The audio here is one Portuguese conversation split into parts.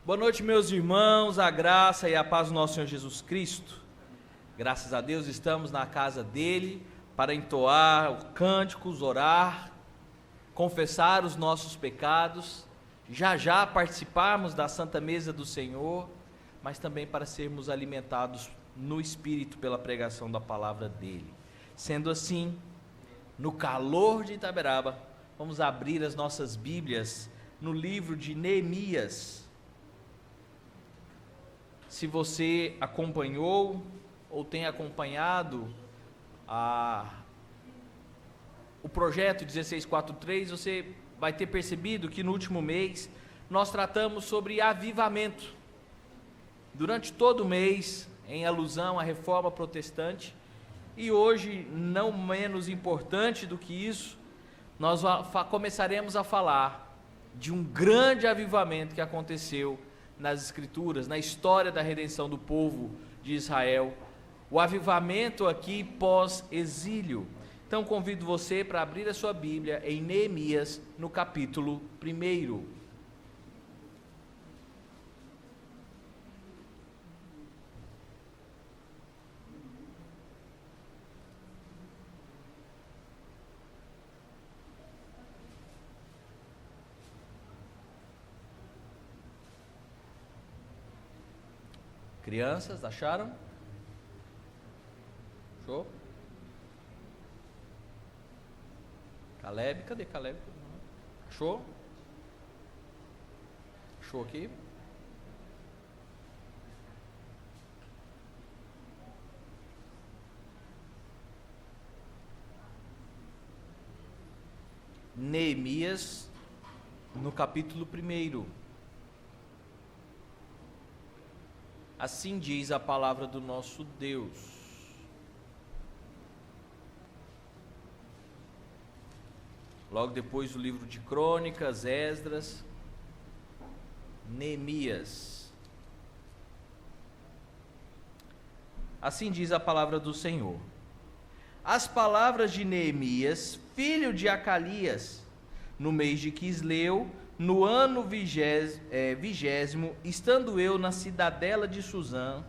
Boa noite, meus irmãos, a graça e a paz do nosso Senhor Jesus Cristo. Graças a Deus estamos na casa dele para entoar cânticos, orar, confessar os nossos pecados, já participarmos da Santa Mesa do Senhor, mas também para sermos alimentados no Espírito pela pregação da palavra dele. Sendo assim, no calor de Itaberaba, vamos abrir as nossas Bíblias no livro de Neemias. Se você acompanhou ou tem acompanhado o projeto 1643, você vai ter percebido que no último mês nós tratamos sobre avivamento. Durante todo o mês, em alusão à reforma protestante, e hoje, não menos importante do que isso, nós começaremos a falar de um grande avivamento que aconteceu nas Escrituras, na história da redenção do povo de Israel, o avivamento aqui pós-exílio. Então convido você para abrir a sua Bíblia em Neemias, no capítulo 1. Crianças, acharam? Show? Caleb, cadê Caleb? Achou? Achou aqui? Neemias, no capítulo 1. Assim diz a palavra do nosso Deus. Logo depois do livro de Crônicas, Esdras, Neemias. Assim diz a palavra do Senhor. As palavras de Neemias, filho de Acalias, no mês de Quisleu, no ano 20º, estando eu na cidadela de Suzã,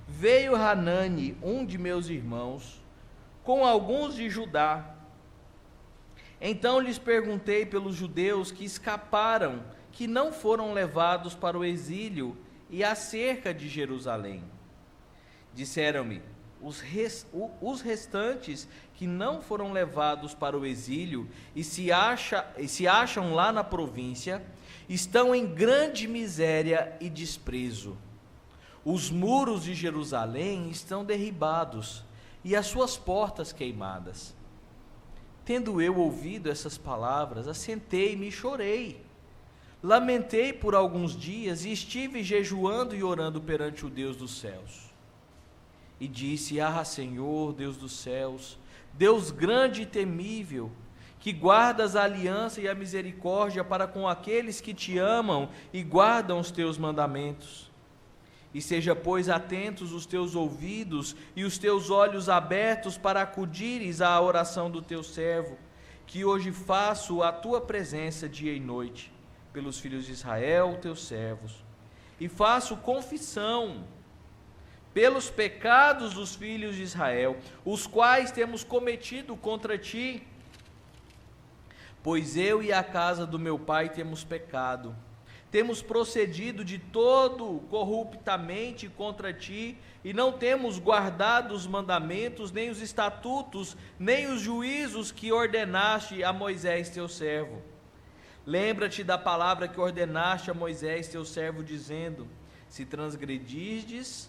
veio Hanani, um de meus irmãos, com alguns de Judá. Então lhes perguntei pelos judeus que escaparam, que não foram levados para o exílio e acerca de Jerusalém. Disseram-me, os restantes que não foram levados para o exílio e se acham lá na província, estão em grande miséria e desprezo. Os muros de Jerusalém estão derribados e as suas portas queimadas. Tendo eu ouvido essas palavras, assentei-me e chorei. Lamentei por alguns dias e estive jejuando e orando perante o Deus dos céus. E disse: Senhor, Deus dos céus, Deus grande e temível, que guardas a aliança e a misericórdia para com aqueles que te amam e guardam os teus mandamentos. E seja, pois, atentos os teus ouvidos e os teus olhos abertos para acudires à oração do teu servo, que hoje faço a tua presença dia e noite, pelos filhos de Israel, teus servos, e faço confissão pelos pecados dos filhos de Israel, os quais temos cometido contra ti, pois eu e a casa do meu pai temos pecado, temos procedido de todo corruptamente contra ti, e não temos guardado os mandamentos, nem os estatutos, nem os juízos que ordenaste a Moisés teu servo. Lembra-te da palavra que ordenaste a Moisés teu servo, dizendo: se transgredirdes,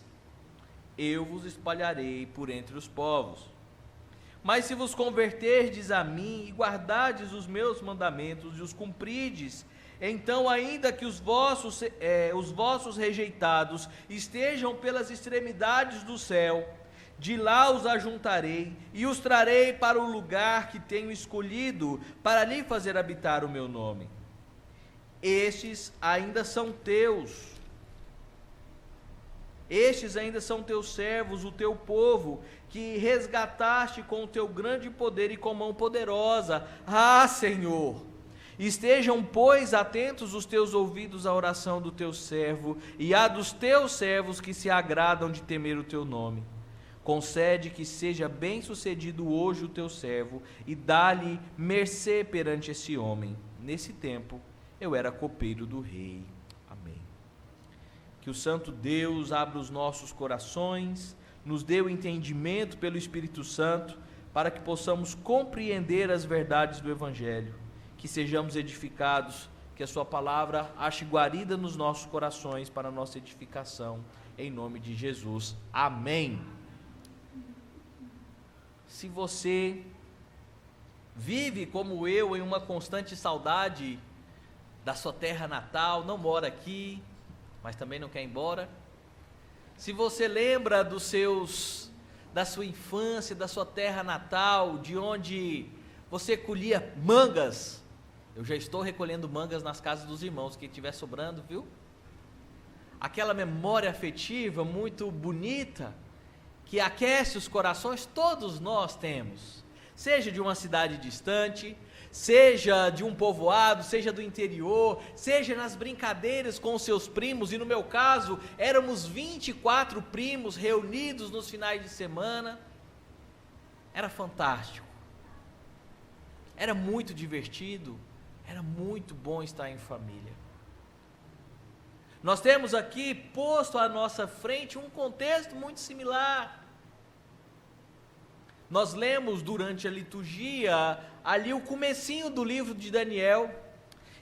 eu vos espalharei por entre os povos. Mas se vos converterdes a mim e guardardes os meus mandamentos e os cumprirdes, então ainda que os vossos rejeitados estejam pelas extremidades do céu, de lá os ajuntarei e os trarei para o lugar que tenho escolhido para lhe fazer habitar o meu nome. Estes ainda são teus. Estes ainda são teus servos, o teu povo, que resgataste com o teu grande poder e com mão poderosa. Senhor, Estejam, pois, atentos os teus ouvidos à oração do teu servo e à dos teus servos que se agradam de temer o teu nome. Concede que seja bem-sucedido hoje o teu servo e dá-lhe mercê perante esse homem. Nesse tempo, eu era copeiro do rei. Amém. Que o Santo Deus abra os nossos corações, nos dê o entendimento pelo Espírito Santo, para que possamos compreender as verdades do Evangelho, que sejamos edificados, que a sua palavra ache guarida nos nossos corações para a nossa edificação, em nome de Jesus. Amém. Se você vive como eu em uma constante saudade da sua terra natal, não mora aqui, mas também não quer ir embora, se você lembra da sua infância, da sua terra natal, de onde você colhia mangas, eu já estou recolhendo mangas nas casas dos irmãos, quem estiver sobrando, viu? Aquela memória afetiva muito bonita, que aquece os corações, todos nós temos, seja de uma cidade distante, seja de um povoado, seja do interior, seja nas brincadeiras com os seus primos, e no meu caso, éramos 24 primos reunidos nos finais de semana. Era fantástico, era muito divertido, era muito bom estar em família. Nós temos aqui posto à nossa frente um contexto muito similar. Nós lemos durante a liturgia ali o comecinho do livro de Daniel,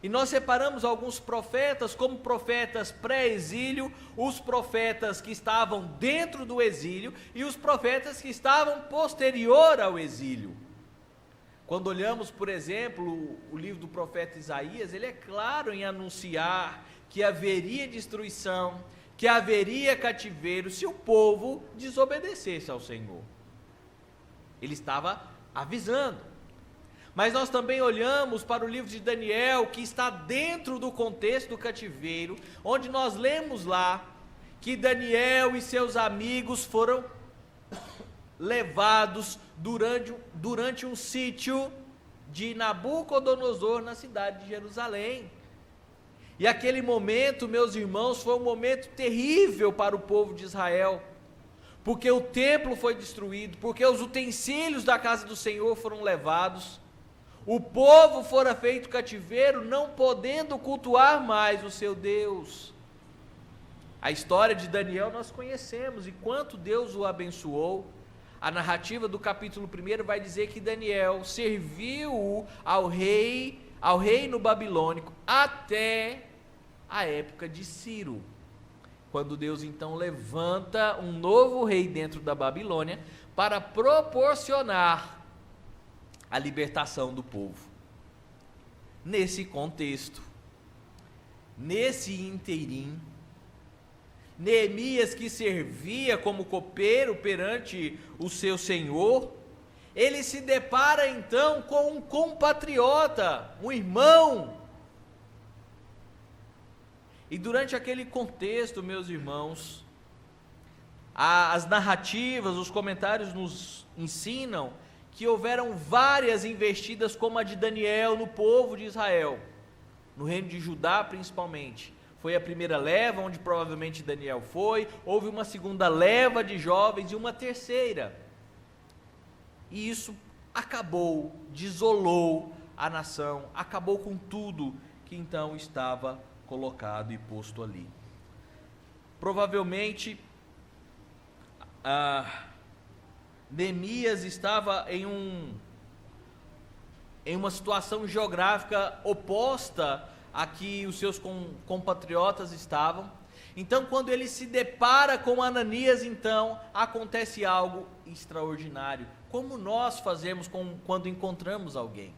e nós separamos alguns profetas como profetas pré-exílio, os profetas que estavam dentro do exílio e os profetas que estavam posterior ao exílio. Quando olhamos, por exemplo, o livro do profeta Isaías, ele é claro em anunciar que haveria destruição, que haveria cativeiro se o povo desobedecesse ao Senhor. Ele estava avisando. Mas nós também olhamos para o livro de Daniel, que está dentro do contexto do cativeiro, onde nós lemos lá que Daniel e seus amigos foram levados durante um sítio de Nabucodonosor na cidade de Jerusalém. E aquele momento, meus irmãos, foi um momento terrível para o povo de Israel, porque o templo foi destruído, porque os utensílios da casa do Senhor foram levados, o povo fora feito cativeiro, não podendo cultuar mais o seu Deus. A história de Daniel nós conhecemos, e quanto Deus o abençoou. A narrativa do capítulo 1 vai dizer que Daniel serviu ao reino babilônico até a época de Ciro, quando Deus então levanta um novo rei dentro da Babilônia para proporcionar a libertação do povo. Nesse contexto, nesse inteirinho, Neemias, que servia como copeiro perante o seu senhor, ele se depara então com um compatriota, um irmão. E durante aquele contexto, meus irmãos, as narrativas, os comentários nos ensinam que houveram várias investidas como a de Daniel no povo de Israel, no reino de Judá principalmente. Foi a primeira leva, onde provavelmente Daniel foi, houve uma segunda leva de jovens e uma terceira. E isso acabou, desolou a nação, acabou com tudo que então estava colocado e posto ali. Provavelmente, Neemias estava em uma situação geográfica oposta a que os seus compatriotas estavam. Então, quando ele se depara com Ananias, então, acontece algo extraordinário. Como nós fazemos quando encontramos alguém?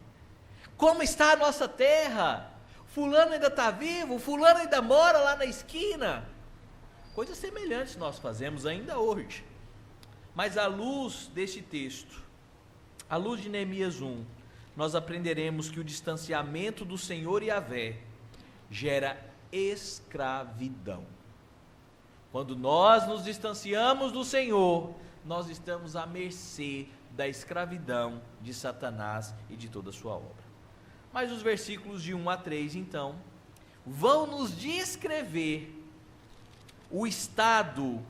Como está a nossa terra? Fulano ainda está vivo? Fulano ainda mora lá na esquina? Coisas semelhantes nós fazemos ainda hoje. Mas à luz deste texto, à luz de Neemias 1, nós aprenderemos que o distanciamento do Senhor Yahvé gera escravidão. Quando nós nos distanciamos do Senhor, nós estamos à mercê da escravidão de Satanás e de toda a sua obra. Mas os versículos de 1 a 3, então, vão nos descrever o estado,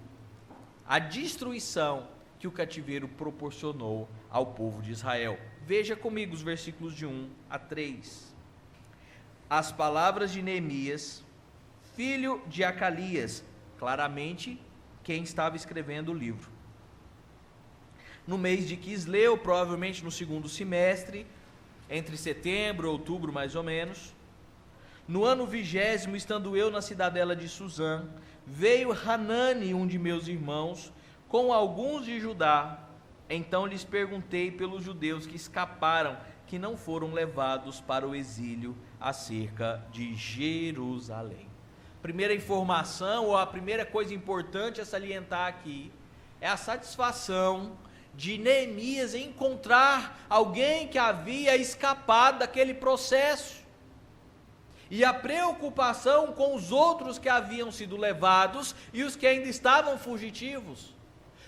a destruição que o cativeiro proporcionou ao povo de Israel. Veja comigo os versículos de 1 a 3. As palavras de Neemias, filho de Acalias, claramente quem estava escrevendo o livro. No mês de Quisleu, provavelmente no segundo semestre, entre setembro e outubro mais ou menos, no ano 20º, estando eu na cidadela de Suzã, veio Hanani, um de meus irmãos, com alguns de Judá. Então lhes perguntei pelos judeus que escaparam, que não foram levados para o exílio, acerca de Jerusalém. Primeira informação, ou a primeira coisa importante a salientar aqui, é a satisfação de Neemias em encontrar alguém que havia escapado daquele processo, e a preocupação com os outros que haviam sido levados e os que ainda estavam fugitivos.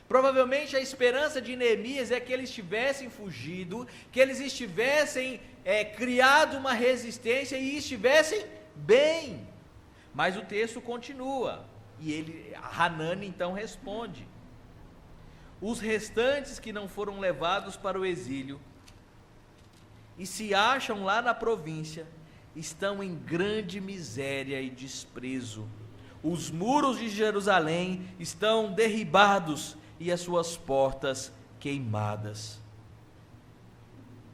Provavelmente a esperança de Neemias é que eles tivessem fugido, que eles estivessem criado uma resistência e estivessem bem. Mas o texto continua, e Hanani então responde: os restantes que não foram levados para o exílio e se acham lá na província, estão em grande miséria e desprezo. Os muros de Jerusalém estão derribados e as suas portas queimadas.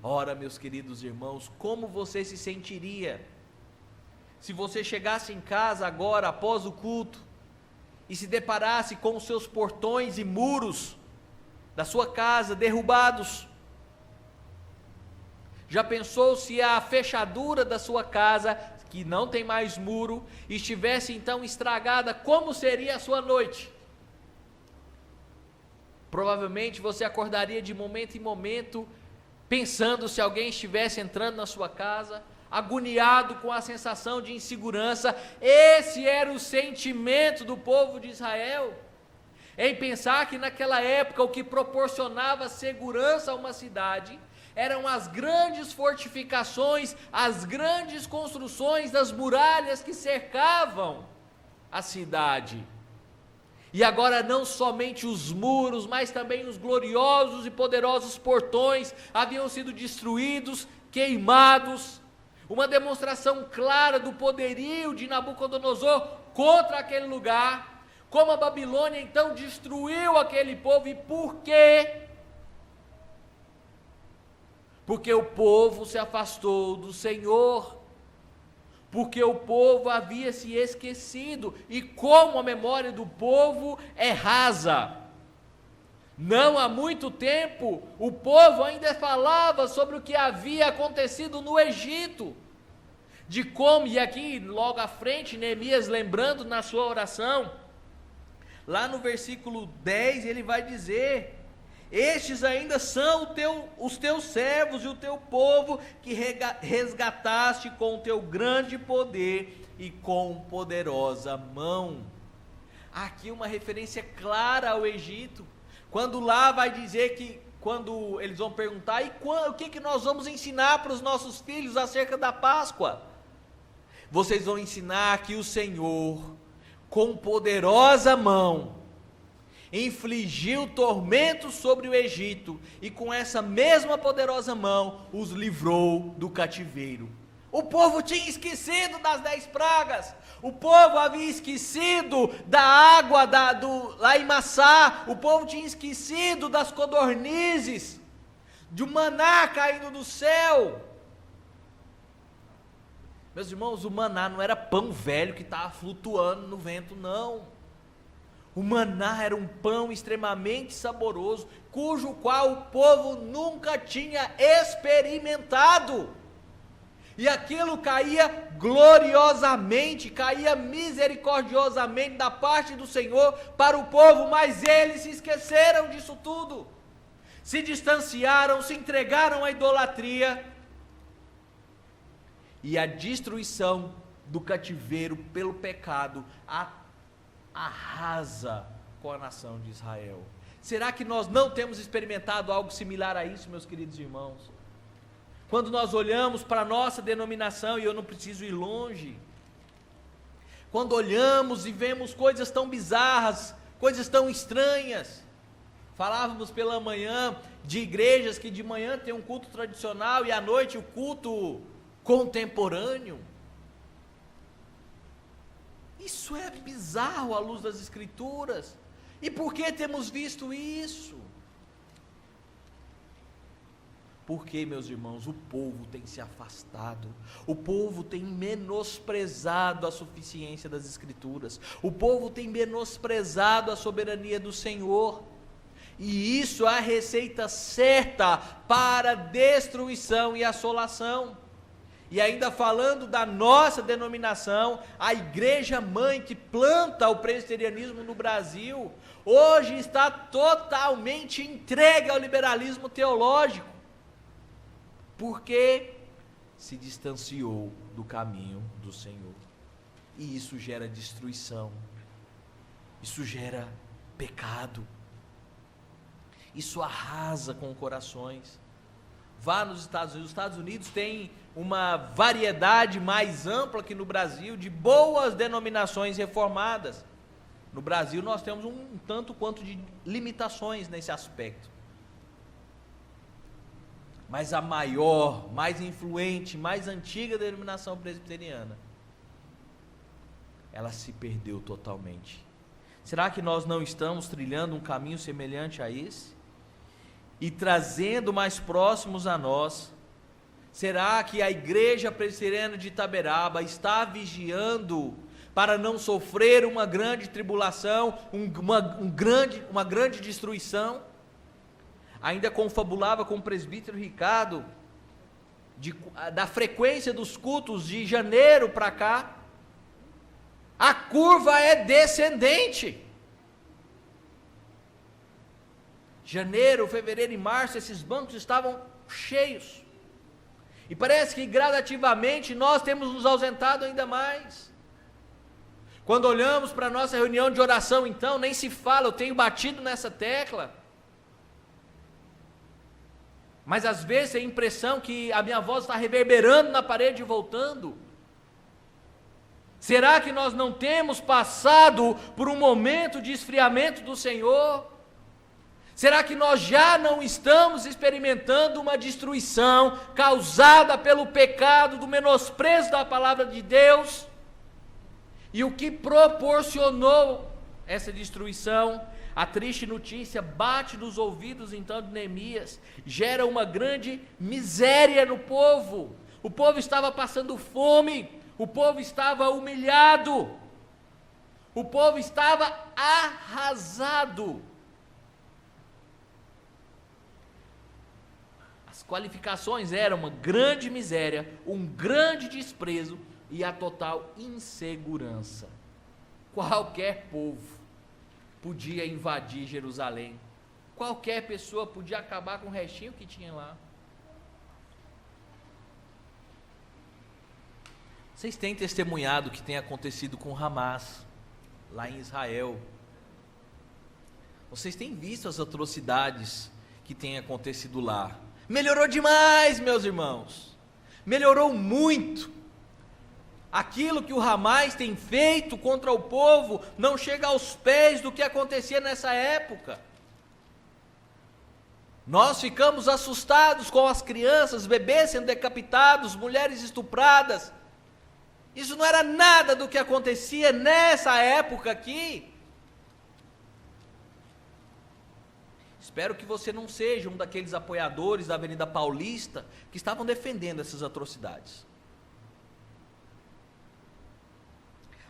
Ora, meus queridos irmãos, como você se sentiria se você chegasse em casa agora, após o culto, e se deparasse com os seus portões e muros da sua casa derrubados? Já pensou se a fechadura da sua casa, que não tem mais muro, estivesse então estragada, como seria a sua noite? Provavelmente você acordaria de momento em momento, pensando se alguém estivesse entrando na sua casa, agoniado com a sensação de insegurança. Esse era o sentimento do povo de Israel, em pensar que naquela época o que proporcionava segurança a uma cidade eram as grandes fortificações, as grandes construções das muralhas que cercavam a cidade. E agora não somente os muros, mas também os gloriosos e poderosos portões haviam sido destruídos, queimados. Uma demonstração clara do poderio de Nabucodonosor contra aquele lugar, como a Babilônia então destruiu aquele povo. E por quê? Porque o povo se afastou do Senhor, porque o povo havia se esquecido, e como a memória do povo é rasa, não há muito tempo, o povo ainda falava sobre o que havia acontecido no Egito, de como, e aqui logo à frente, Neemias lembrando na sua oração, lá no versículo 10, ele vai dizer: estes ainda são os teus servos e o teu povo, que resgataste com o teu grande poder e com poderosa mão. Aqui uma referência clara ao Egito, quando lá vai dizer que, quando eles vão perguntar, o que nós vamos ensinar para os nossos filhos acerca da Páscoa? Vocês vão ensinar que o Senhor, com poderosa mão, infligiu tormentos sobre o Egito, e com essa mesma poderosa mão os livrou do cativeiro. O povo tinha esquecido das 10 pragas, o povo havia esquecido da água lá em Massá, o povo tinha esquecido das codornizes, de um maná caindo do céu. Meus irmãos, o maná não era pão velho que estava flutuando no vento, não. O maná era um pão extremamente saboroso, cujo qual o povo nunca tinha experimentado. E aquilo caía gloriosamente, caía misericordiosamente da parte do Senhor para o povo, mas eles se esqueceram disso tudo. Se distanciaram, se entregaram à idolatria. E a destruição do cativeiro pelo pecado arrasa com a nação de Israel. Será que nós não temos experimentado algo similar a isso, meus queridos irmãos? Quando nós olhamos para a nossa denominação, e eu não preciso ir longe, quando olhamos e vemos coisas tão bizarras, coisas tão estranhas. Falávamos pela manhã de igrejas que de manhã tem um culto tradicional e à noite o culto contemporâneo. Isso é bizarro à luz das Escrituras. E por que temos visto isso? Porque, meus irmãos, o povo tem se afastado, o povo tem menosprezado a suficiência das Escrituras, o povo tem menosprezado a soberania do Senhor, e isso é a receita certa para a destruição e assolação. E ainda falando da nossa denominação, a igreja mãe que planta o presbiterianismo no Brasil, hoje está totalmente entregue ao liberalismo teológico, porque se distanciou do caminho do Senhor, e isso gera destruição, isso gera pecado, isso arrasa com corações. Vá nos Estados Unidos, os Estados Unidos têm uma variedade mais ampla que no Brasil, de boas denominações reformadas. No Brasil nós temos um tanto quanto de limitações nesse aspecto. Mas a maior, mais influente, mais antiga denominação presbiteriana, ela se perdeu totalmente. Será que nós não estamos trilhando um caminho semelhante a esse? E trazendo mais próximos a nós? Será que a igreja presbiteriana de Itaberaba está vigiando para não sofrer uma grande tribulação, uma grande destruição? Ainda confabulava com o presbítero Ricardo, da frequência dos cultos de janeiro para cá, a curva é descendente. Janeiro, fevereiro e março, esses bancos estavam cheios, e parece que gradativamente nós temos nos ausentado ainda mais. Quando olhamos para a nossa reunião de oração, então, nem se fala, eu tenho batido nessa tecla, mas às vezes tem a impressão que a minha voz está reverberando na parede e voltando. Será que nós não temos passado por um momento de esfriamento do Senhor? Será que nós já não estamos experimentando uma destruição causada pelo pecado, do menosprezo da palavra de Deus? E o que proporcionou essa destruição? A triste notícia bate nos ouvidos então de Neemias, gera uma grande miséria no povo. O povo estava passando fome, o povo estava humilhado, o povo estava arrasado. As qualificações eram uma grande miséria, um grande desprezo e a total insegurança. Qualquer povo podia invadir Jerusalém, qualquer pessoa podia acabar com o restinho que tinha lá. Vocês têm testemunhado o que tem acontecido com Hamas, lá em Israel. Vocês têm visto as atrocidades que têm acontecido lá. Melhorou demais, meus irmãos, melhorou muito. Aquilo que o Hamas tem feito contra o povo não chega aos pés do que acontecia nessa época. Nós ficamos assustados com as crianças, bebês sendo decapitados, mulheres estupradas. Isso não era nada do que acontecia nessa época aqui. Espero que você não seja um daqueles apoiadores da Avenida Paulista que estavam defendendo essas atrocidades.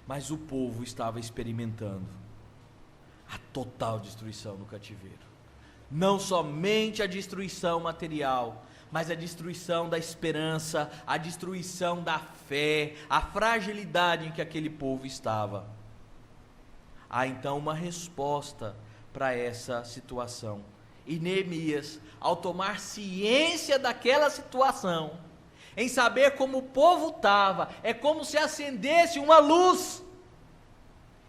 Mas o povo estava experimentando a total destruição no cativeiro. Não somente a destruição material, mas a destruição da esperança, a destruição da fé, a fragilidade em que aquele povo estava. Há então uma resposta para essa situação. E Neemias, ao tomar ciência daquela situação, em saber como o povo estava, é como se acendesse uma luz.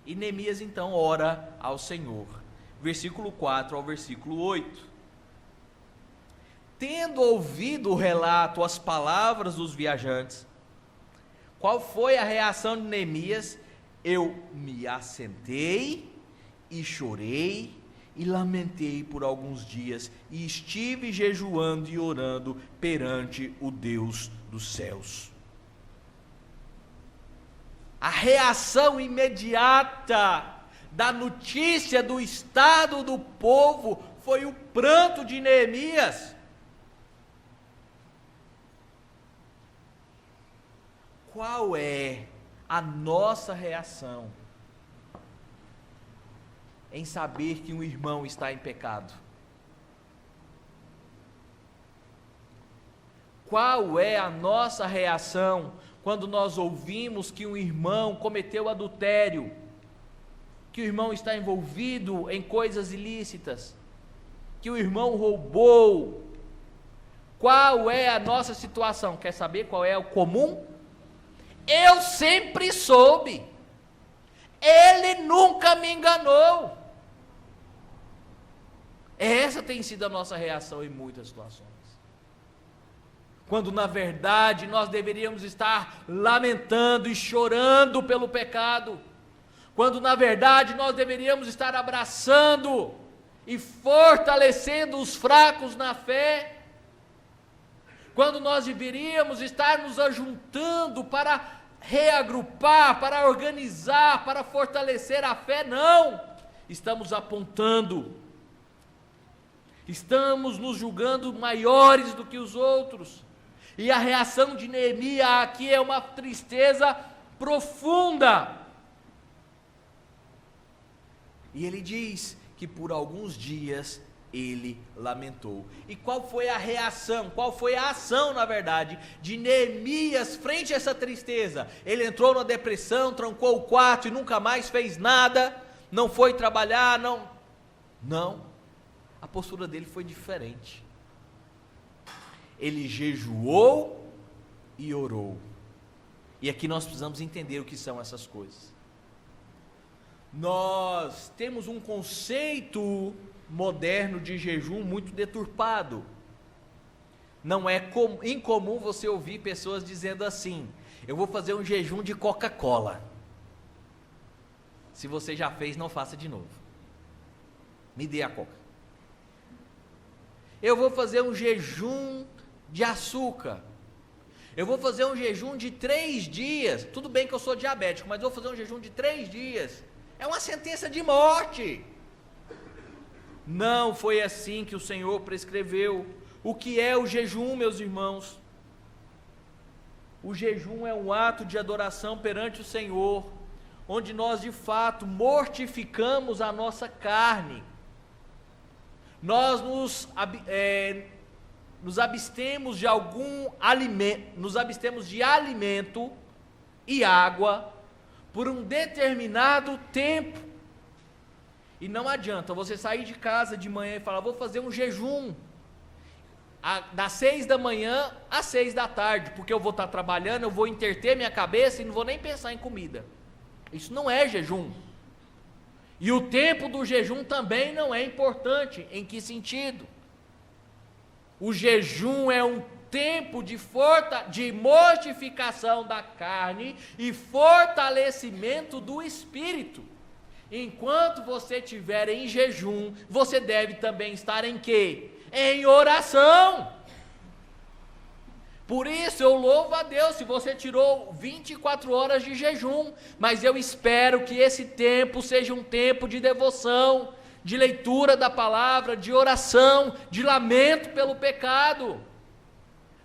E Neemias então ora ao Senhor. Versículo 4 ao versículo 8. tendo ouvido o relato, as palavras dos viajantes, qual foi a reação de Neemias? Eu me assentei e chorei e lamentei por alguns dias, e estive jejuando e orando perante o Deus dos céus. A reação imediata da notícia do estado do povo foi o pranto de Neemias. Qual é a nossa reação em saber que um irmão está em pecado? Qual é a nossa reação quando nós ouvimos que um irmão cometeu adultério, que o irmão está envolvido em coisas ilícitas, que o irmão roubou? Qual é a nossa situação? Quer saber qual é o comum? Eu sempre soube, ele nunca me enganou. Essa tem sido a nossa reação em muitas situações, quando na verdade nós deveríamos estar lamentando e chorando pelo pecado, quando na verdade nós deveríamos estar abraçando e fortalecendo os fracos na fé, quando nós deveríamos estar nos ajuntando para reagrupar, para organizar, para fortalecer a fé. Não, estamos apontando, estamos nos julgando maiores do que os outros, e a reação de Neemias aqui é uma tristeza profunda, e ele diz que por alguns dias ele lamentou. E qual foi a reação, qual foi a ação, na verdade, de Neemias frente a essa tristeza? Ele entrou na depressão, trancou o quarto e nunca mais fez nada, não foi trabalhar, não, a postura dele foi diferente. Ele jejuou e orou. E aqui nós precisamos entender o que são essas coisas. Nós temos um conceito moderno de jejum muito deturpado. Não é incomum você ouvir pessoas dizendo assim: eu vou fazer um jejum de Coca-Cola. Se você já fez, não faça de novo. Me dê a Coca. Eu vou fazer um jejum de açúcar. Eu vou fazer um jejum de 3 dias. Tudo bem que eu sou diabético, mas vou fazer um jejum de 3 dias. É uma sentença de morte. Não foi assim que o Senhor prescreveu. O que é o jejum, meus irmãos? O jejum é um ato de adoração perante o Senhor, onde nós de fato mortificamos a nossa carne. Nós nos abstemos de algum alimento, nos abstemos de alimento e água por um determinado tempo. E não adianta você sair de casa de manhã e falar: vou fazer um jejum das 6 da manhã às 6 da tarde, porque eu vou estar trabalhando, eu vou entreter minha cabeça e não vou nem pensar em comida. Isso não é jejum. E o tempo do jejum também não é importante. Em que sentido? O jejum é um tempo de mortificação da carne e fortalecimento do espírito. Enquanto você estiver em jejum, você deve também estar em quê? Em oração. Por isso eu louvo a Deus se você tirou 24 horas de jejum, mas eu espero que esse tempo seja um tempo de devoção, de leitura da palavra, de oração, de lamento pelo pecado,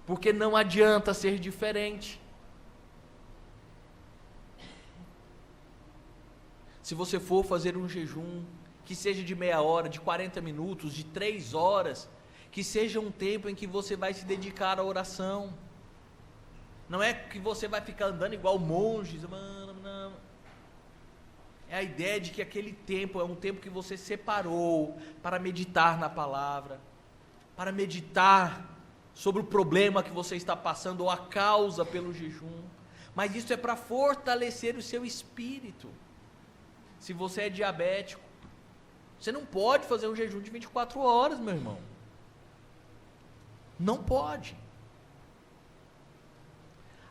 porque não adianta ser diferente. Se você for fazer um jejum, que seja de meia hora, de 40 minutos, de 3 horas, que seja um tempo em que você vai se dedicar à oração. Não é que você vai ficar andando igual monges, não. É a ideia de que aquele tempo é um tempo que você separou para meditar na palavra, para meditar sobre o problema que você está passando ou a causa pelo jejum. Mas isso é para fortalecer o seu espírito. Se você é diabético, você não pode fazer um jejum de 24 horas, meu irmão. Não pode.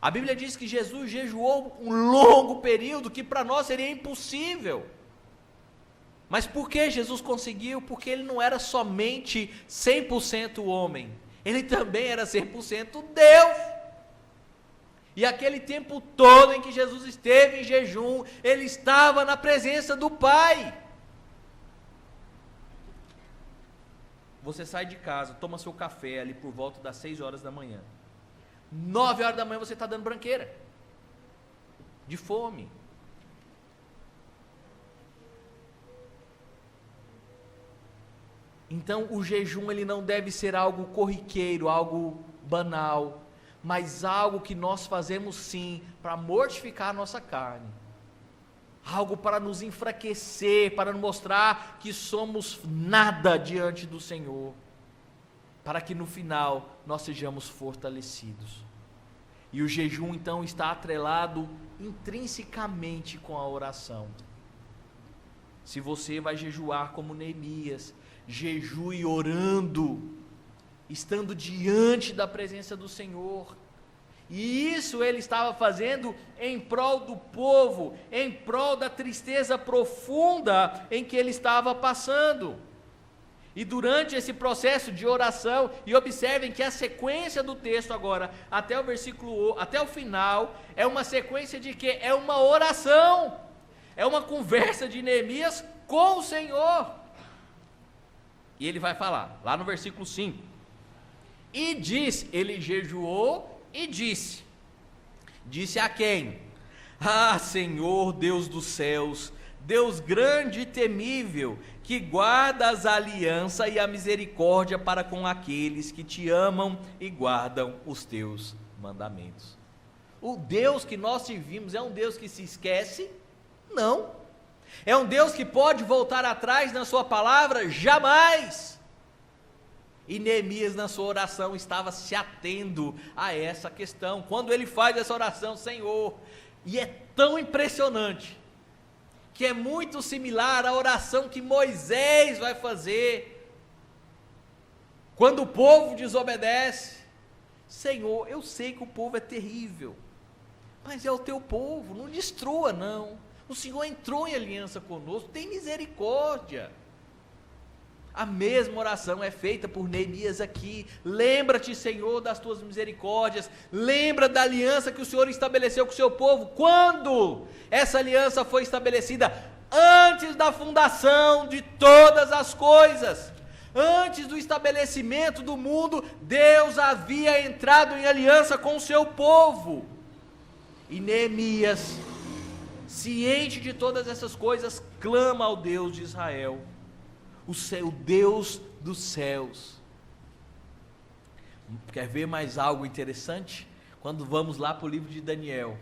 A Bíblia diz que Jesus jejuou um longo período que para nós seria impossível. Mas por que Jesus conseguiu? Porque ele não era somente 100% homem, ele também era 100% Deus. E aquele tempo todo em que Jesus esteve em jejum, ele estava na presença do Pai. Você sai de casa, toma seu café ali por volta das 6 horas da manhã. 9 horas da manhã você está dando branqueira, de fome. Então o jejum ele não deve ser algo corriqueiro, algo banal, mas algo que nós fazemos sim para mortificar a nossa carne, algo para nos enfraquecer, para mostrar que somos nada diante do Senhor, para que no final nós sejamos fortalecidos. E o jejum então está atrelado intrinsecamente com a oração. Se você vai jejuar como Neemias, jejue orando, estando diante da presença do Senhor. E isso ele estava fazendo em prol do povo, em prol da tristeza profunda em que ele estava passando. E durante esse processo de oração, e observem que a sequência do texto agora, até o final, é uma sequência de quê? É uma oração, é uma conversa de Neemias com o Senhor. E ele vai falar, lá no versículo 5, e diz, ele jejuou e disse a quem? Ah, Senhor Deus dos céus, Deus grande e temível, que guarda as alianças e a misericórdia para com aqueles que te amam e guardam os teus mandamentos. O Deus que nós servimos é um Deus que se esquece? Não. É um Deus que pode voltar atrás na sua palavra? Jamais. E Neemias na sua oração estava se atendo a essa questão. Quando ele faz essa oração, Senhor, e é tão impressionante, que é muito similar à oração que Moisés vai fazer, quando o povo desobedece. Senhor, eu sei que o povo é terrível, mas é o teu povo, não destrua não, o Senhor entrou em aliança conosco, tem misericórdia. A mesma oração é feita por Neemias aqui. Lembra-te, Senhor, das tuas misericórdias, lembra da aliança que o Senhor estabeleceu com o seu povo. Quando essa aliança foi estabelecida? Antes da fundação de todas as coisas, antes do estabelecimento do mundo, Deus havia entrado em aliança com o seu povo. E Neemias, ciente de todas essas coisas, clama ao Deus de Israel, o Deus dos céus. Quer ver mais algo interessante? Quando vamos lá para o livro de Daniel,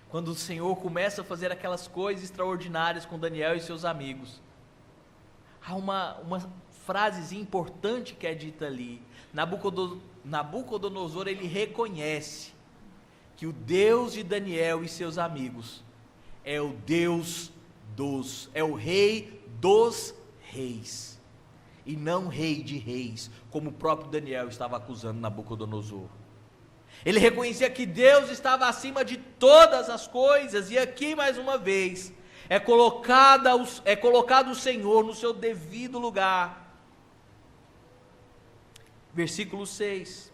quando o Senhor começa a fazer aquelas coisas extraordinárias com Daniel e seus amigos, há uma frasezinha importante que é dita ali. Nabucodonosor, ele reconhece que o Deus de Daniel e seus amigos é o Deus é o Rei dos reis, e não rei de reis, como o próprio Daniel estava acusando Nabucodonosor. Ele reconhecia que Deus estava acima de todas as coisas, e aqui mais uma vez é colocado o Senhor no seu devido lugar. Versículo 6: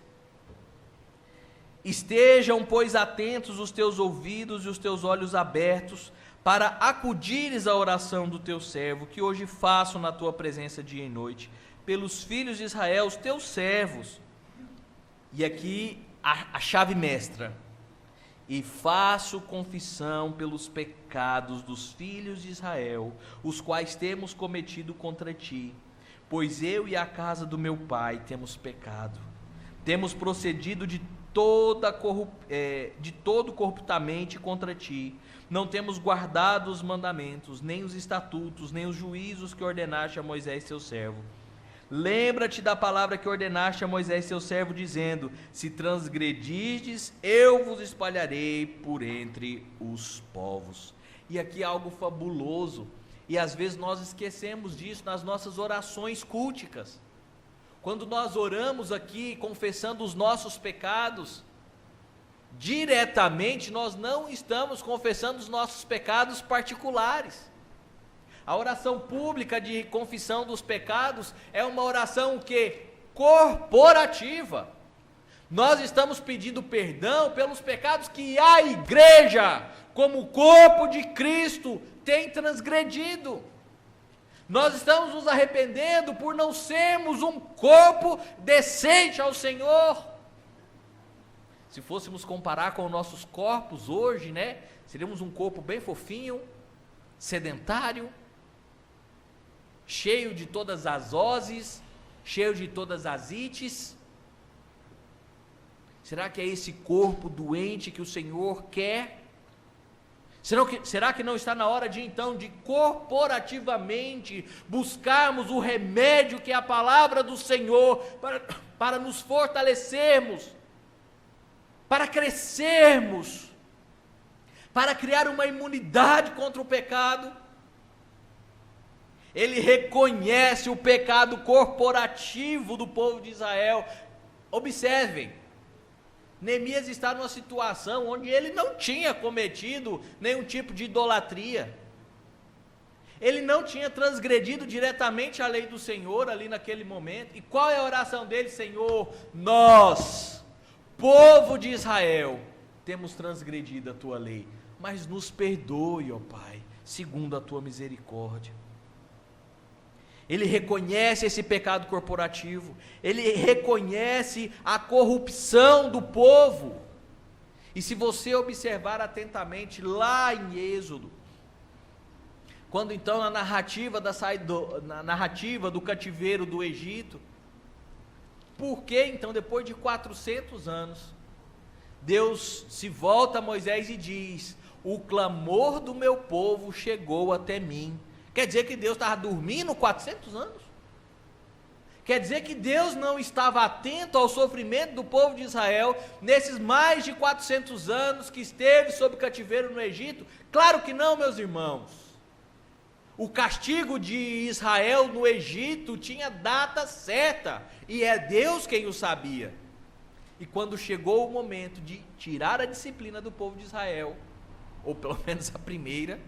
estejam, pois, atentos os teus ouvidos e os teus olhos abertos, para acudires à oração do teu servo, que hoje faço na tua presença dia e noite, pelos filhos de Israel, os teus servos. E aqui a chave mestra: e faço confissão pelos pecados dos filhos de Israel, os quais temos cometido contra ti, pois eu e a casa do meu pai temos pecado, temos procedido de todo corruptamente contra ti, não temos guardado os mandamentos, nem os estatutos, nem os juízos que ordenaste a Moisés teu servo. Lembra-te da palavra que ordenaste a Moisés teu servo, dizendo: se transgredirdes, eu vos espalharei por entre os povos. E aqui algo fabuloso, e às vezes nós esquecemos disso nas nossas orações culticas. Quando nós oramos aqui, confessando os nossos pecados, diretamente nós não estamos confessando os nossos pecados particulares. A oração pública de confissão dos pecados é uma oração que corporativa. Nós estamos pedindo perdão pelos pecados que a igreja, como corpo de Cristo, tem transgredido. Nós estamos nos arrependendo por não sermos um corpo decente ao Senhor. Se fôssemos comparar com os nossos corpos hoje, né? Seríamos um corpo bem fofinho, sedentário, cheio de todas as ozes, cheio de todas as ites. Será que é esse corpo doente que o Senhor quer? Será que não está na hora de então, de corporativamente buscarmos o remédio que é a palavra do Senhor, para nos fortalecermos, para crescermos, para criar uma imunidade contra o pecado? Ele reconhece o pecado corporativo do povo de Israel. Observem, Neemias está numa situação onde ele não tinha cometido nenhum tipo de idolatria. Ele não tinha transgredido diretamente a lei do Senhor ali naquele momento. E qual é a oração dele? Senhor, nós, povo de Israel, temos transgredido a tua lei, mas nos perdoe, ó Pai, segundo a tua misericórdia. Ele reconhece esse pecado corporativo, ele reconhece a corrupção do povo. E se você observar atentamente lá em Êxodo, quando então na narrativa do cativeiro do Egito, por que então depois de 400 anos, Deus se volta a Moisés e diz: o clamor do meu povo chegou até mim. Quer dizer que Deus estava dormindo 400 anos? Quer dizer que Deus não estava atento ao sofrimento do povo de Israel nesses mais de 400 anos que esteve sob cativeiro no Egito? Claro que não, meus irmãos. O castigo de Israel no Egito tinha data certa, e é Deus quem o sabia. E quando chegou o momento de tirar a disciplina do povo de Israel, ou pelo menos a primeira,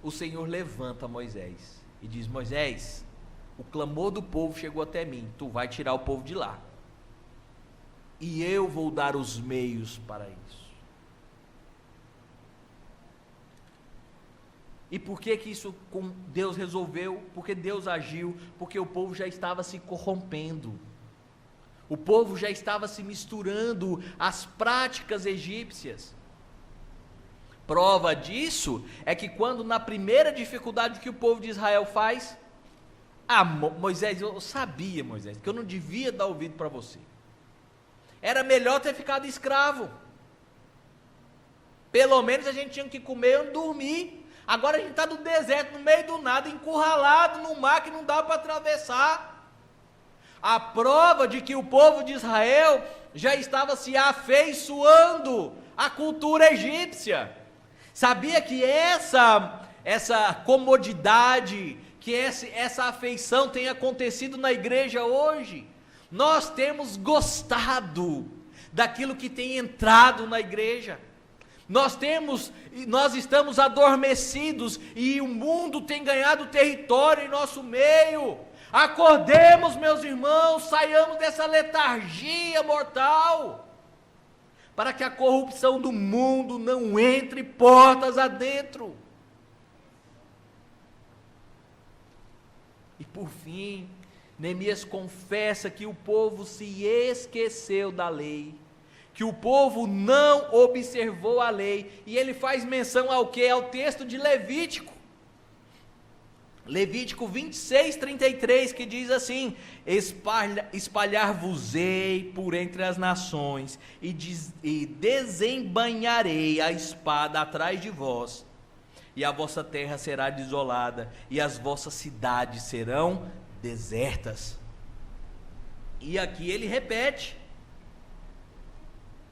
o Senhor levanta Moisés e diz: Moisés, o clamor do povo chegou até mim, tu vai tirar o povo de lá, e eu vou dar os meios para isso. E por que isso Deus resolveu? Porque Deus agiu, porque o povo já estava se corrompendo, o povo já estava se misturando às práticas egípcias. Prova disso é que quando na primeira dificuldade que o povo de Israel faz, Moisés, eu sabia, Moisés, que eu não devia dar ouvido para você, era melhor ter ficado escravo, pelo menos a gente tinha que comer e dormir. Agora a gente está no deserto, no meio do nada, encurralado no mar que não dá para atravessar. A prova de que o povo de Israel já estava se afeiçoando à cultura egípcia. Sabia que essa comodidade, que essa afeição tem acontecido na igreja hoje? Nós temos gostado daquilo que tem entrado na igreja. Nós estamos adormecidos e o mundo tem ganhado território em nosso meio. Acordemos, meus irmãos, saiamos dessa letargia mortal, para que a corrupção do mundo não entre portas adentro. E por fim, Neemias confessa que o povo se esqueceu da lei, que o povo não observou a lei, e ele faz menção ao que? Ao texto de Levítico 26:33, que diz assim: espalhar-vos-ei por entre as nações, e desembainharei a espada atrás de vós, e a vossa terra será desolada, e as vossas cidades serão desertas. E aqui ele repete,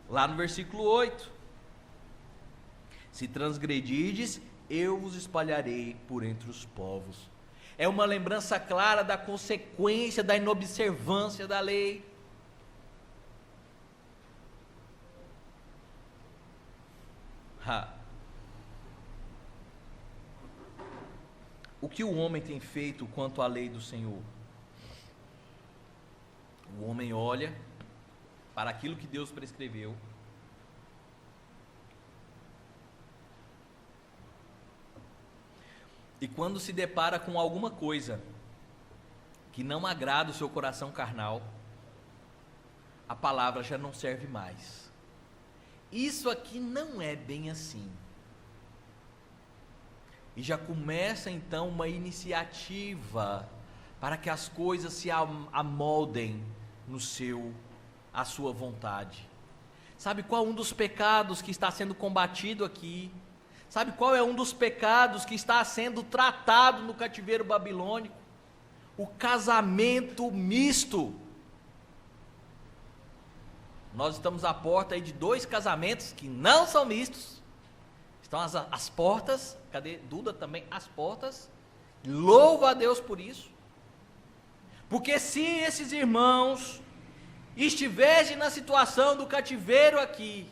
lá no versículo 8: se transgredirdes, eu vos espalharei por entre os povos. é uma lembrança clara da consequência da inobservância da lei. O que o homem tem feito quanto à lei do Senhor? O homem olha para aquilo que Deus prescreveu, e quando se depara com alguma coisa que não agrada o seu coração carnal, a palavra já não serve mais. Isso aqui não é bem assim. E já começa então uma iniciativa para que as coisas se amoldem à sua vontade. Sabe qual é um dos pecados que está sendo combatido aqui? Sabe qual é um dos pecados que está sendo tratado no cativeiro babilônico? O casamento misto. Nós estamos à porta aí de 2 casamentos que não são mistos. Estão as portas, cadê Duda também? As portas, louva a Deus por isso. Porque se esses irmãos estivessem na situação do cativeiro aqui,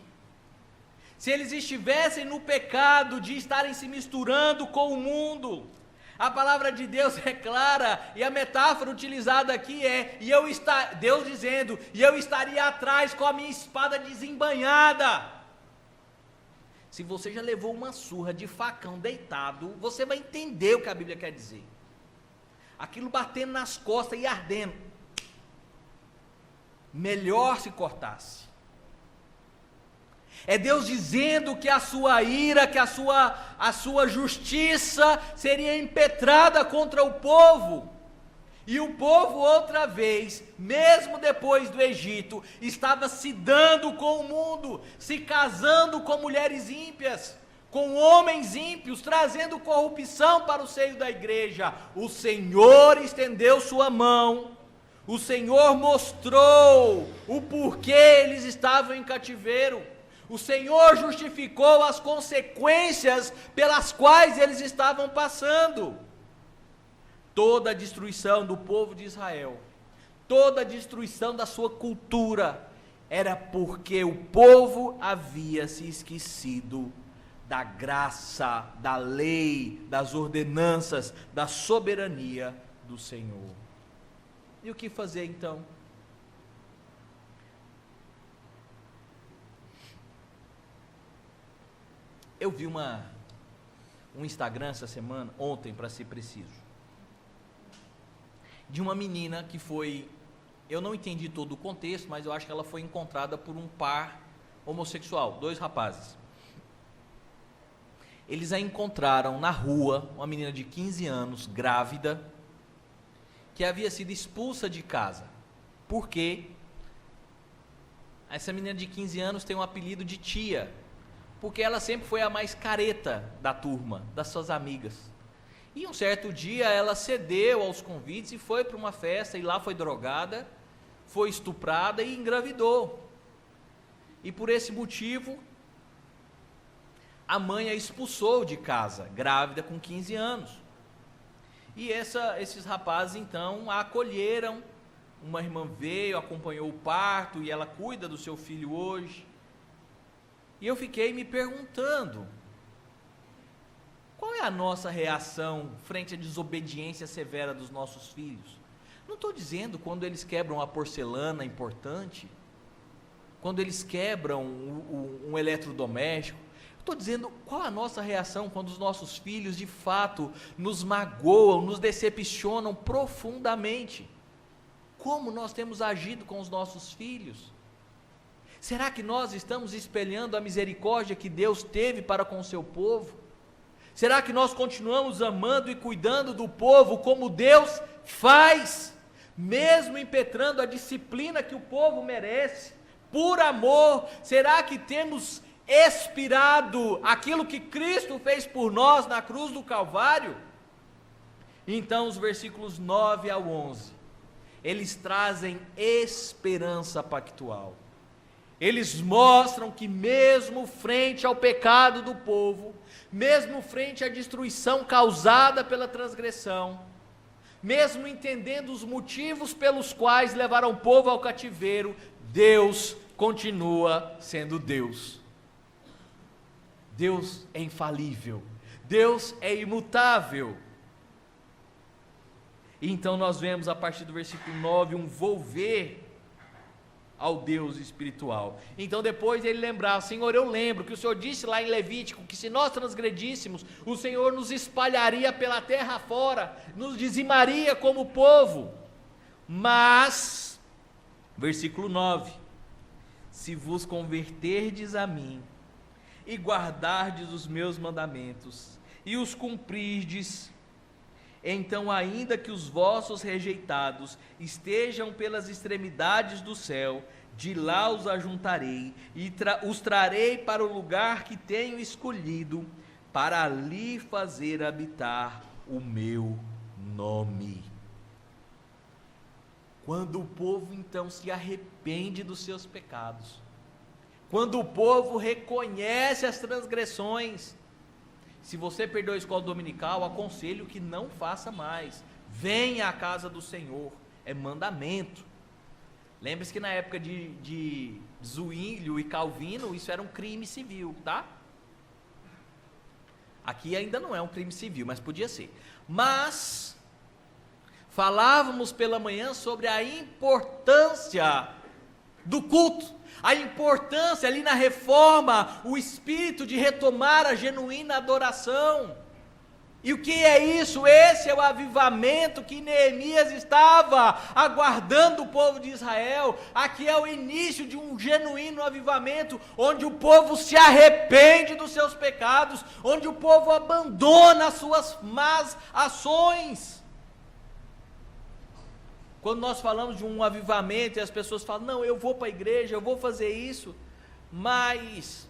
se eles estivessem no pecado de estarem se misturando com o mundo, a palavra de Deus é clara, e a metáfora utilizada aqui é, Deus dizendo, e eu estaria atrás com a minha espada desembainhada. Se você já levou uma surra de facão deitado, você vai entender o que a Bíblia quer dizer. Aquilo batendo nas costas e ardendo. Melhor se cortasse. É Deus dizendo que a sua ira, que a sua justiça seria impetrada contra o povo. E o povo outra vez, mesmo depois do Egito, estava se dando com o mundo, se casando com mulheres ímpias, com homens ímpios, trazendo corrupção para o seio da igreja. O Senhor estendeu sua mão, o Senhor mostrou o porquê eles estavam em cativeiro. O Senhor justificou as consequências pelas quais eles estavam passando. Toda a destruição do povo de Israel, toda a destruição da sua cultura, era porque o povo havia se esquecido da graça, da lei, das ordenanças, da soberania do Senhor. E o que fazer então? Eu vi um Instagram essa semana, ontem para ser preciso, de uma menina que foi, eu não entendi todo o contexto, mas eu acho que ela foi encontrada por um par homossexual, 2 rapazes. Eles a encontraram na rua, uma menina de 15 anos, grávida, que havia sido expulsa de casa. Por quê? Essa menina de 15 anos tem um apelido de tia, porque ela sempre foi a mais careta da turma, das suas amigas. E um certo dia ela cedeu aos convites e foi para uma festa, e lá foi drogada, foi estuprada e engravidou. E por esse motivo, a mãe a expulsou de casa, grávida com 15 anos. E esses rapazes então a acolheram, uma irmã veio, acompanhou o parto, e ela cuida do seu filho hoje. E eu fiquei me perguntando, qual é a nossa reação frente à desobediência severa dos nossos filhos? Não estou dizendo quando eles quebram a porcelana importante, quando eles quebram um eletrodoméstico. Estou dizendo qual a nossa reação quando os nossos filhos de fato nos magoam, nos decepcionam profundamente. Como nós temos agido com os nossos filhos? Será que nós estamos espelhando a misericórdia que Deus teve para com o seu povo? Será que nós continuamos amando e cuidando do povo como Deus faz, mesmo impetrando a disciplina que o povo merece, por amor? Será que temos expirado aquilo que Cristo fez por nós na cruz do Calvário? Então os versículos 9 ao 11, eles trazem esperança pactual. Eles mostram que mesmo frente ao pecado do povo, mesmo frente à destruição causada pela transgressão, mesmo entendendo os motivos pelos quais levaram o povo ao cativeiro, Deus continua sendo Deus. Deus é infalível, Deus é imutável. E então nós vemos a partir do versículo 9 um volver ao Deus espiritual. Então depois ele lembrava: Senhor, eu lembro que o Senhor disse lá em Levítico que se nós transgredíssemos, o Senhor nos espalharia pela terra fora, nos dizimaria como povo. Mas, versículo 9: se vos converterdes a mim, e guardardes os meus mandamentos, e os cumprirdes, então, ainda que os vossos rejeitados estejam pelas extremidades do céu, de lá os ajuntarei, e os trarei para o lugar que tenho escolhido, para ali fazer habitar o meu nome. Quando o povo então se arrepende dos seus pecados, quando o povo reconhece as transgressões, se você perdeu a escola dominical, aconselho que não faça mais. Venha à casa do Senhor, é mandamento. Lembre-se que na época de Zwinglio e Calvino, isso era um crime civil, tá? Aqui ainda não é um crime civil, mas podia ser. Mas falávamos pela manhã sobre a importância do culto, a importância ali na reforma, o espírito de retomar a genuína adoração. E o que é isso? Esse é o avivamento que Neemias estava aguardando o povo de Israel. Aqui é o início de um genuíno avivamento, onde o povo se arrepende dos seus pecados, onde o povo abandona as suas más ações. Quando nós falamos de um avivamento e as pessoas falam: não, eu vou para a igreja, eu vou fazer isso, mas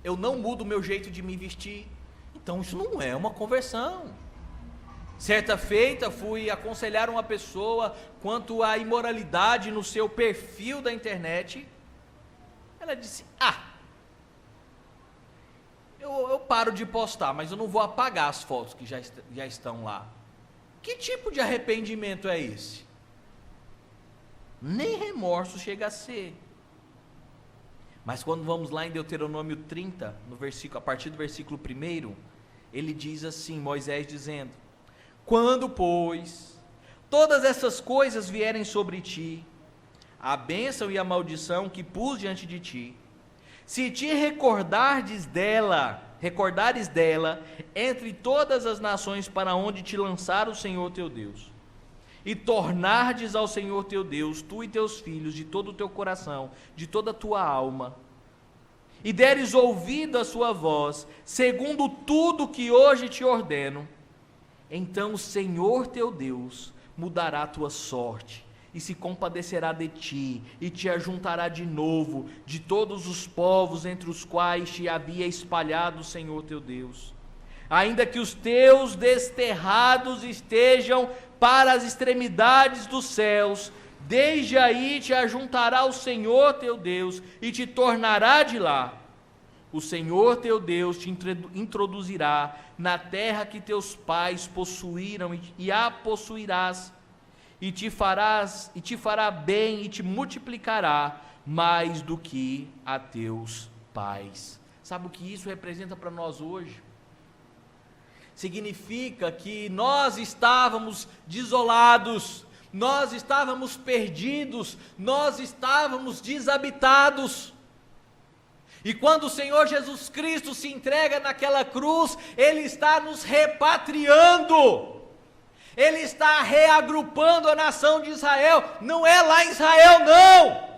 eu não mudo o meu jeito de me vestir. Então isso não é uma conversão. Certa feita fui aconselhar uma pessoa quanto à imoralidade no seu perfil da internet. Ela disse: eu paro de postar, mas eu não vou apagar as fotos que já estão lá. Que tipo de arrependimento é esse? Nem remorso chega a ser. Mas quando vamos lá em Deuteronômio 30, a partir do versículo 1, ele diz assim, Moisés dizendo: quando, pois, todas essas coisas vierem sobre ti, a bênção e a maldição que pus diante de ti, se te recordares dela entre todas as nações para onde te lançar o Senhor teu Deus, e tornardes ao Senhor teu Deus, tu e teus filhos, de todo o teu coração, de toda a tua alma, e deres ouvido à sua voz, segundo tudo que hoje te ordeno, então o Senhor teu Deus mudará a tua sorte, e se compadecerá de ti, e te ajuntará de novo de todos os povos entre os quais te havia espalhado o Senhor teu Deus. Ainda que os teus desterrados estejam para as extremidades dos céus, desde aí te ajuntará o Senhor teu Deus, e te tornará de lá. O Senhor teu Deus te introduzirá na terra que teus pais possuíram, e a possuirás, e te fará bem, e te multiplicará mais do que a teus pais. Sabe o que isso representa para nós hoje? Significa que nós estávamos desolados, nós estávamos perdidos, nós estávamos desabitados. E quando o Senhor Jesus Cristo se entrega naquela cruz, Ele está nos repatriando. Ele está reagrupando a nação de Israel. Não é lá em Israel, não.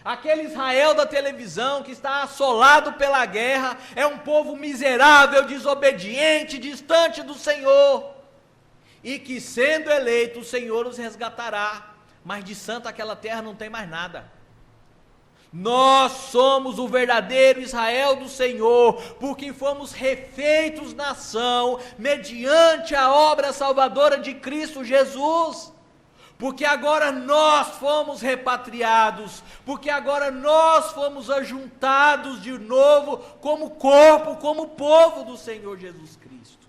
Aquele Israel da televisão que está assolado pela guerra é um povo miserável, desobediente, distante do Senhor. E que, sendo eleito, o Senhor os resgatará. Mas de santo aquela terra não tem mais nada. Nós somos o verdadeiro Israel do Senhor, porque fomos refeitos nação, mediante a obra salvadora de Cristo Jesus. Porque agora nós fomos repatriados, porque agora nós fomos ajuntados de novo como corpo, como povo do Senhor Jesus Cristo.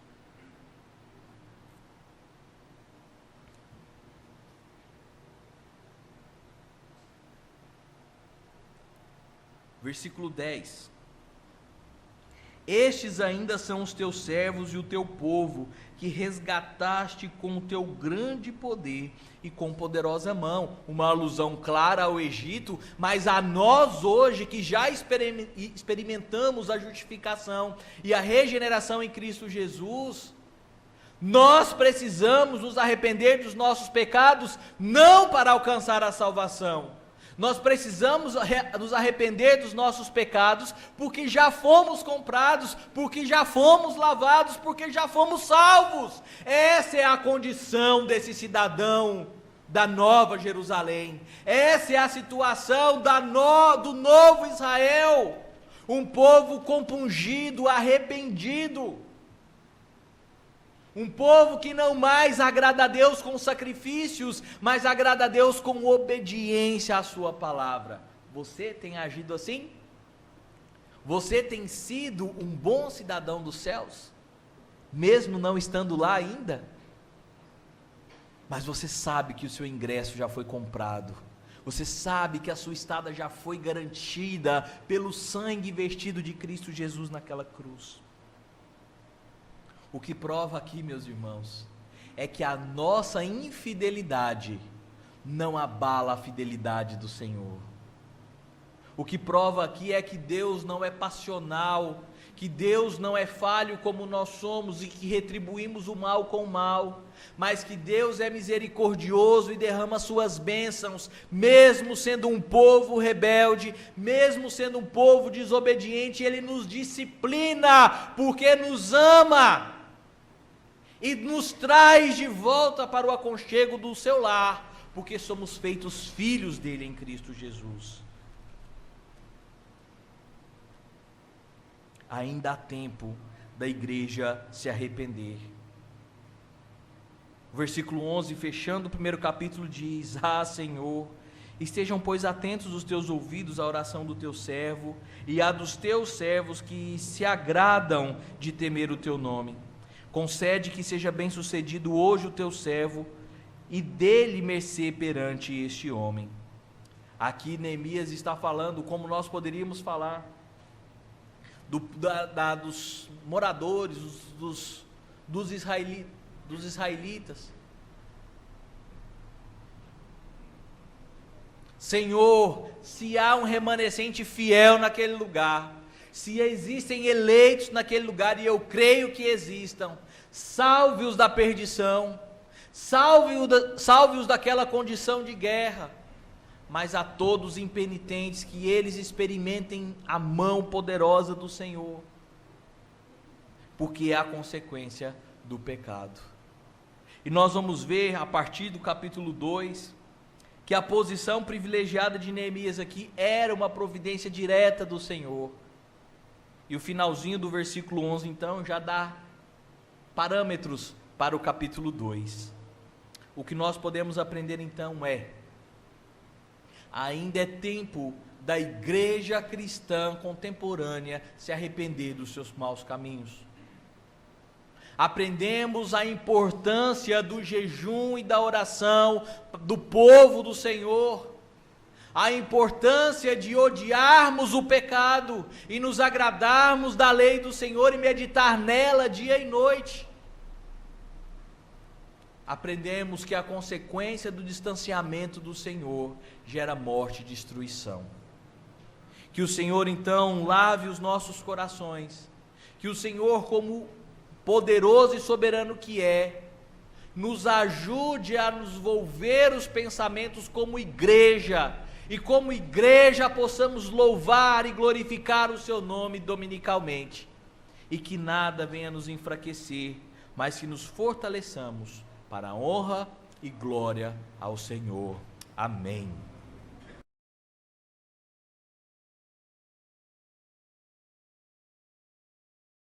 Versículo 10. Estes ainda são os teus servos e o teu povo, que resgataste com o teu grande poder e com poderosa mão. Uma alusão clara ao Egito, mas a nós hoje, que já experimentamos a justificação e a regeneração em Cristo Jesus, nós precisamos nos arrepender dos nossos pecados, não para alcançar a salvação. Nós precisamos nos arrepender dos nossos pecados, porque já fomos comprados, porque já fomos lavados, porque já fomos salvos. Essa é a condição desse cidadão da Nova Jerusalém. Essa é a situação do novo Israel. Um povo compungido, arrependido. Um povo que não mais agrada a Deus com sacrifícios, mas agrada a Deus com obediência à sua palavra. Você tem agido assim? Você tem sido um bom cidadão dos céus? Mesmo não estando lá ainda? Mas você sabe que o seu ingresso já foi comprado. Você sabe que a sua estada já foi garantida pelo sangue vestido de Cristo Jesus naquela cruz. O que prova aqui, meus irmãos, é que a nossa infidelidade não abala a fidelidade do Senhor. O que prova aqui é que Deus não é passional, que Deus não é falho como nós somos e que retribuímos o mal com o mal, mas que Deus é misericordioso e derrama suas bênçãos, mesmo sendo um povo rebelde, mesmo sendo um povo desobediente, Ele nos disciplina, porque nos ama, e nos traz de volta para o aconchego do seu lar, porque somos feitos filhos dele em Cristo Jesus. Ainda há tempo da igreja se arrepender. O versículo 11, fechando o primeiro capítulo, diz: Ah, Senhor, estejam, pois, atentos os teus ouvidos à oração do teu servo e à dos teus servos que se agradam de temer o teu nome. Concede que seja bem sucedido hoje o teu servo e dê-lhe mercê perante este homem. Aqui Neemias está falando, como nós poderíamos falar, dos moradores, dos israelitas. Senhor, se há um remanescente fiel naquele lugar, se existem eleitos naquele lugar, e eu creio que existam, salve-os da perdição, salve-os daquela condição de guerra, mas a todos impenitentes, que eles experimentem a mão poderosa do Senhor, porque é a consequência do pecado. E nós vamos ver, a partir do capítulo 2, que a posição privilegiada de Neemias aqui era uma providência direta do Senhor. E o finalzinho do versículo 11, então, já dá parâmetros para o capítulo 2. O que nós podemos aprender, então, ainda é tempo da igreja cristã contemporânea se arrepender dos seus maus caminhos. Aprendemos a importância do jejum e da oração do povo do Senhor, a importância de odiarmos o pecado e nos agradarmos da lei do Senhor e meditar nela dia e noite. Aprendemos que a consequência do distanciamento do Senhor gera morte e destruição. Que o Senhor então lave os nossos corações, que o Senhor, como poderoso e soberano que é, nos ajude a nos volver os pensamentos como igreja, e como igreja possamos louvar e glorificar o seu nome dominicalmente, e que nada venha nos enfraquecer, mas que nos fortaleçamos para a honra e glória ao Senhor. Amém.